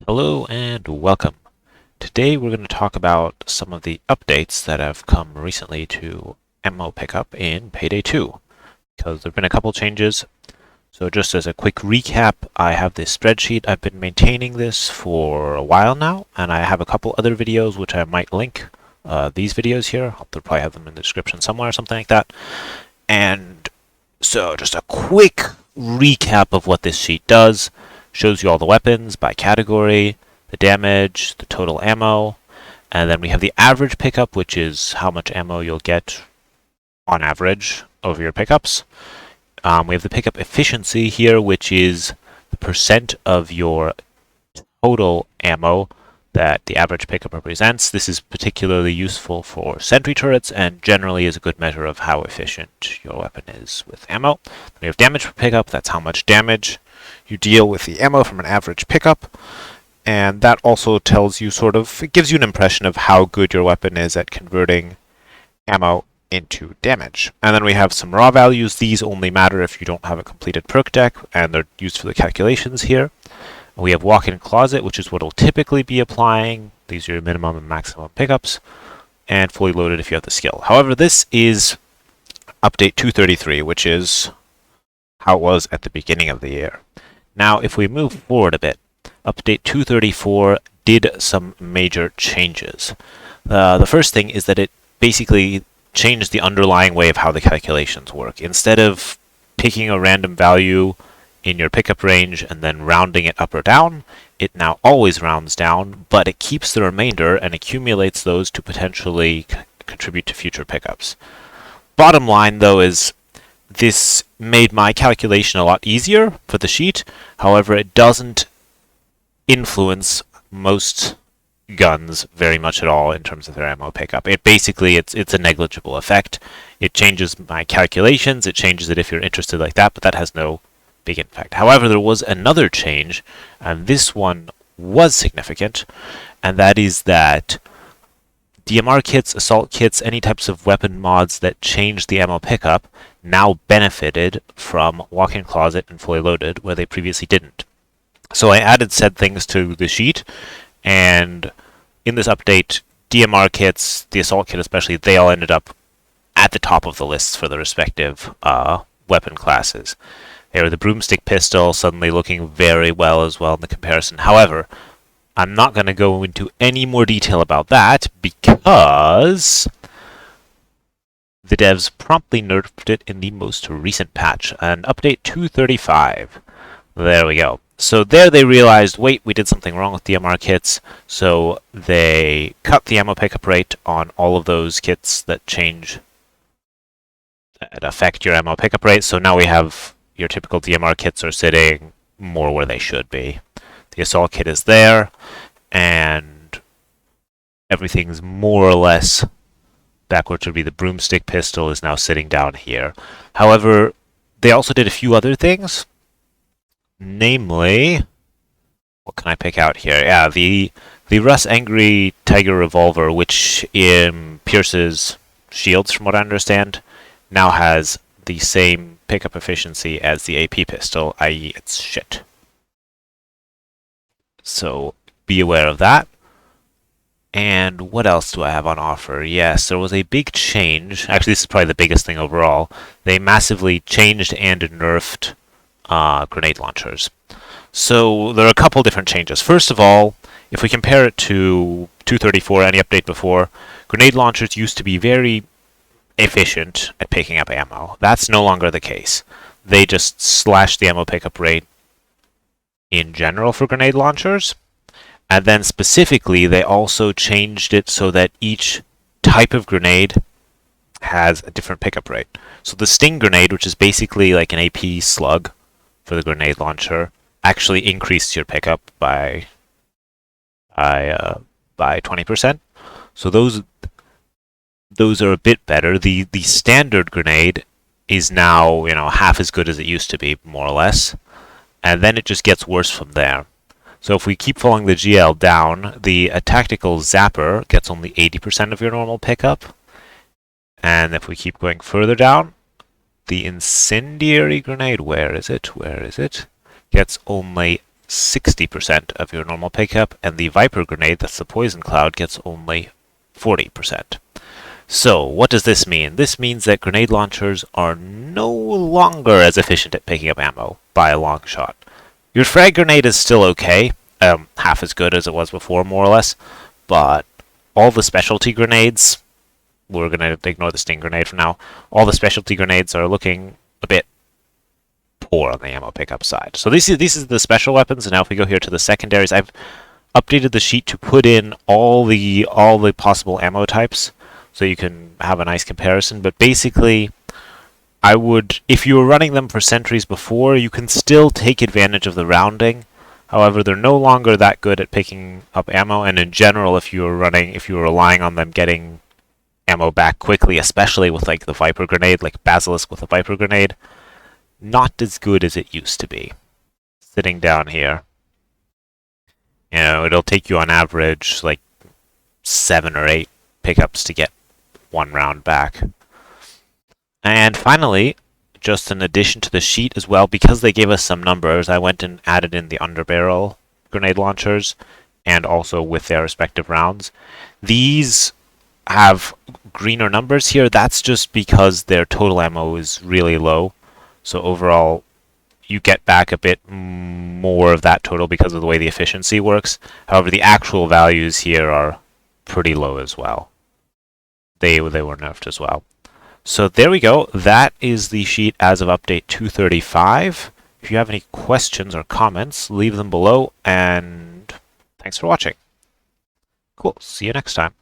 Hello and welcome. Today we're going to talk about some of the updates that have come recently to ammo pickup in Payday 2, because there have been a couple changes. So just as a quick recap, I have this spreadsheet. I've been maintaining this for a while now, and I have a couple other videos which I might link. These videos here, I'll probably have them in the description somewhere or something like that. And so just a quick recap of what this sheet does. Shows you all the weapons by category, the damage, the total ammo, and then we have the average pickup, which is how much ammo you'll get on average over your pickups. We have the pickup efficiency here, which is the percent of your total ammo that the average pickup represents. This is particularly useful for sentry turrets and generally is a good measure of how efficient your weapon is with ammo. Then we have damage per pickup. That's how much damage you deal with the ammo from an average pickup. And that also tells you it gives you an impression of how good your weapon is at converting ammo into damage. And then we have some raw values. These only matter if you don't have a completed perk deck, and they're used for the calculations here. We have walk-in closet, which is what will typically be applying. These are your minimum and maximum pickups, and fully loaded if you have the skill. However, this is update 233, which is how it was at the beginning of the year. Now, if we move forward a bit, update 234 did some major changes. The first thing is that it basically changed the underlying way of how the calculations work. Instead of picking a random value in your pickup range and then rounding it up or down, it now always rounds down, but it keeps the remainder and accumulates those to potentially contribute to future pickups. Bottom line, though, is this made my calculation a lot easier for the sheet. However, it doesn't influence most guns very much at all in terms of their ammo pickup. It's a negligible effect. It changes my calculations, it changes it if you're interested like that, but that has no big impact. However, there was another change, and this one was significant, and that is that DMR kits, assault kits, any types of weapon mods that changed the ammo pickup now benefited from walk-in closet and fully loaded, where they previously didn't. So I added said things to the sheet, and in this update, DMR kits, the assault kit especially, they all ended up at the top of the lists for the respective weapon classes. They were the broomstick pistol, suddenly looking very well as well in the comparison. However, I'm not going to go into any more detail about that because the devs promptly nerfed it in the most recent patch, and update 235. There we go. So there they realized, wait, we did something wrong with DMR kits, so they cut the ammo pickup rate on all of those kits that affect your ammo pickup rate. So now we have your typical DMR kits are sitting more where they should be. The assault kit is there, and everything's more or less back where it should be. The broomstick pistol is now sitting down here. However, they also did a few other things. Namely, what can I pick out here? Yeah, the Russ Angry Tiger revolver, which pierces shields, from what I understand, now has the same pickup efficiency as the AP pistol, i.e. it's shit. So be aware of that. And what else do I have on offer? Yes, there was a big change. Actually, this is probably the biggest thing overall. They massively changed and nerfed grenade launchers. So there are a couple different changes. First of all, if we compare it to 234, any update before, grenade launchers used to be very efficient at picking up ammo. That's no longer the case. They just slashed the ammo pickup rate in general for grenade launchers, and then specifically they also changed it so that each type of grenade has a different pickup rate. So the Sting grenade, which is basically like an AP slug for the grenade launcher, actually increased your pickup by 20%. So those are a bit better. The standard grenade is now, half as good as it used to be, more or less, and then it just gets worse from there. So if we keep following the GL down, the tactical zapper gets only 80% of your normal pickup, and if we keep going further down, the incendiary grenade, where is it? Gets only 60% of your normal pickup, and the Viper grenade, that's the poison cloud, gets only 40%. So, what does this mean? This means that grenade launchers are no longer as efficient at picking up ammo by a long shot. Your frag grenade is still okay, half as good as it was before, more or less, but all the specialty grenades, we're going to ignore the sting grenade for now, all the specialty grenades are looking a bit poor on the ammo pickup side. So these is the special weapons, and now if we go here to the secondaries, I've updated the sheet to put in all the possible ammo types, so you can have a nice comparison. But basically, I would, if you were running them for sentries before, you can still take advantage of the rounding. However, they're no longer that good at picking up ammo, and in general, if you were relying on them getting ammo back quickly, especially with like the Viper grenade, like Basilisk with a Viper grenade, not as good as it used to be. Sitting down here, it'll take you on average like 7 or 8 pickups to get 1 round back. And finally, just in addition to the sheet as well, because they gave us some numbers, I went and added in the underbarrel grenade launchers and also with their respective rounds. These have greener numbers here. That's just because their total ammo is really low. So overall, you get back a bit more of that total because of the way the efficiency works. However, the actual values here are pretty low as well. They were nerfed as well. So there we go. That is the sheet as of update 235. If you have any questions or comments, leave them below, and thanks for watching. Cool. See you next time.